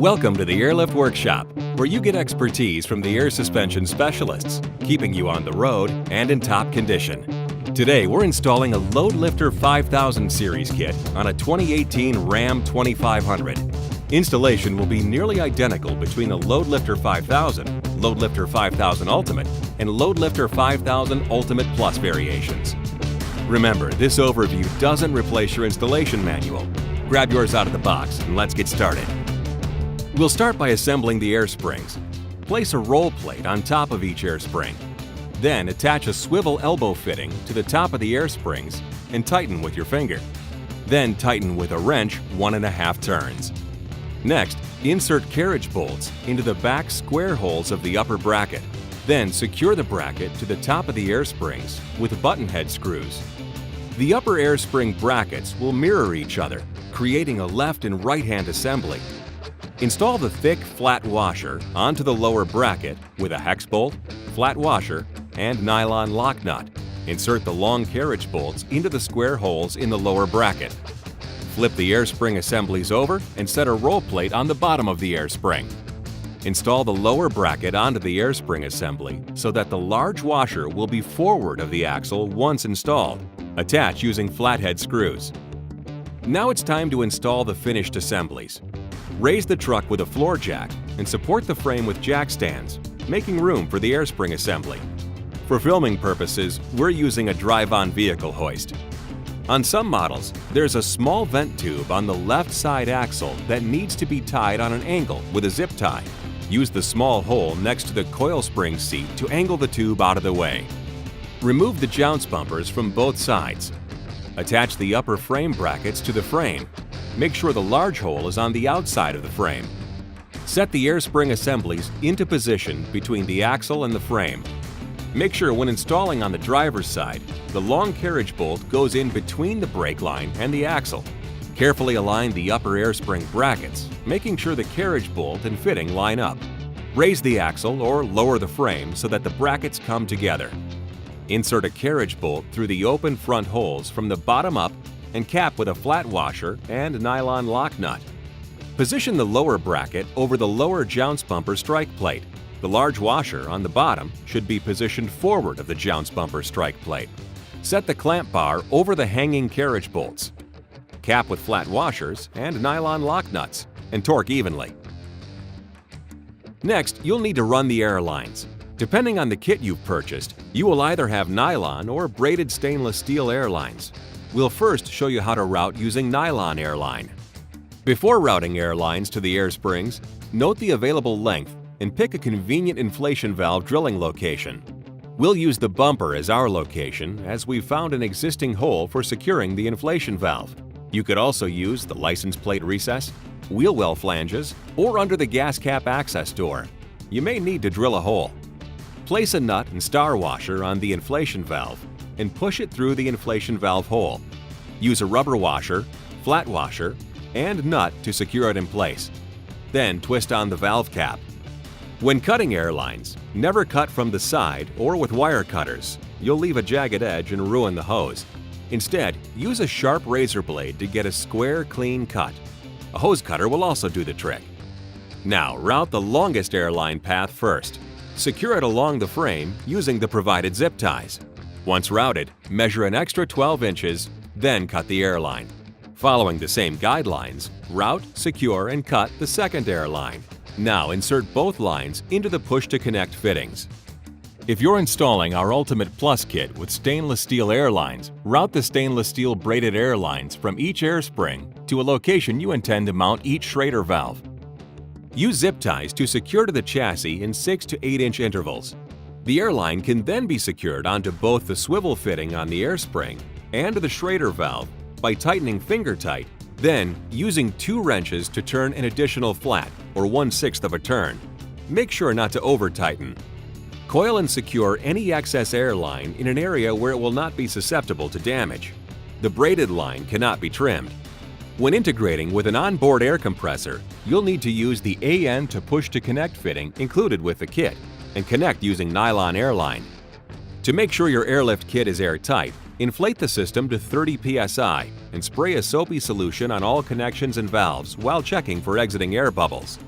Welcome to the Airlift Workshop, where you get expertise from the air suspension specialists, keeping you on the road and in top condition. Today, we're installing a LoadLifter 5000 series kit on a 2018 Ram 2500. Installation will be nearly identical between the LoadLifter 5000, LoadLifter 5000 Ultimate, and LoadLifter 5000 Ultimate Plus variations. Remember, this overview doesn't replace your installation manual. Grab yours out of the box and let's get started. We'll start by assembling the air springs. Place a roll plate on top of each air spring. Then attach a swivel elbow fitting to the top of the air springs and tighten with your finger. Then tighten with a wrench 1.5 turns. Next, insert carriage bolts into the back square holes of the upper bracket. Then secure the bracket to the top of the air springs with button head screws. The upper air spring brackets will mirror each other, creating a left and right hand assembly. Install the thick, flat washer onto the lower bracket with a hex bolt, flat washer, and nylon lock nut. Insert the long carriage bolts into the square holes in the lower bracket. Flip the air spring assemblies over and set a roll plate on the bottom of the air spring. Install the lower bracket onto the air spring assembly so that the large washer will be forward of the axle once installed. Attach using flathead screws. Now it's time to install the finished assemblies. Raise the truck with a floor jack and support the frame with jack stands, making room for the air spring assembly. For filming purposes, we're using a drive-on vehicle hoist. On some models, there's a small vent tube on the left side axle that needs to be tied on an angle with a zip tie. Use the small hole next to the coil spring seat to angle the tube out of the way. Remove the jounce bumpers from both sides. Attach the upper frame brackets to the frame. Make sure the large hole is on the outside of the frame. Set the air spring assemblies into position between the axle and the frame. Make sure when installing on the driver's side, the long carriage bolt goes in between the brake line and the axle. Carefully align the upper air spring brackets, making sure the carriage bolt and fitting line up. Raise the axle or lower the frame so that the brackets come together. Insert a carriage bolt through the open front holes from the bottom up and cap with a flat washer and nylon lock nut. Position the lower bracket over the lower jounce bumper strike plate. The large washer on the bottom should be positioned forward of the jounce bumper strike plate. Set the clamp bar over the hanging carriage bolts. Cap with flat washers and nylon lock nuts and torque evenly. Next, you'll need to run the air lines. Depending on the kit you've purchased, you will either have nylon or braided stainless steel air lines. We'll first show you how to route using nylon air line. Before routing air lines to the air springs, note the available length and pick a convenient inflation valve drilling location. We'll use the bumper as our location as we've found an existing hole for securing the inflation valve. You could also use the license plate recess, wheel well flanges, or under the gas cap access door. You may need to drill a hole. Place a nut and star washer on the inflation valve and push it through the inflation valve hole. Use a rubber washer, flat washer, and nut to secure it in place. Then twist on the valve cap. When cutting air lines, never cut from the side or with wire cutters. You'll leave a jagged edge and ruin the hose. Instead, use a sharp razor blade to get a square, clean cut. A hose cutter will also do the trick. Now, route the longest airline path first. Secure it along the frame using the provided zip ties. Once routed, measure an extra 12 inches, then cut the airline. Following the same guidelines, route, secure, and cut the second airline. Now insert both lines into the push-to-connect fittings. If you're installing our Ultimate Plus kit with stainless steel air lines, route the stainless steel braided air lines from each air spring to a location you intend to mount each Schrader valve. Use zip ties to secure to the chassis in 6 to 8 inch intervals. The airline can then be secured onto both the swivel fitting on the air spring and the Schrader valve by tightening finger tight, then using 2 wrenches to turn an additional flat or 1/6 of a turn. Make sure not to over-tighten. Coil and secure any excess air line in an area where it will not be susceptible to damage. The braided line cannot be trimmed. When integrating with an onboard air compressor, you'll need to use the AN to push-to-connect fitting included with the kit and connect using nylon air line. To make sure your airlift kit is airtight, inflate the system to 30 psi and spray a soapy solution on all connections and valves while checking for exiting air bubbles.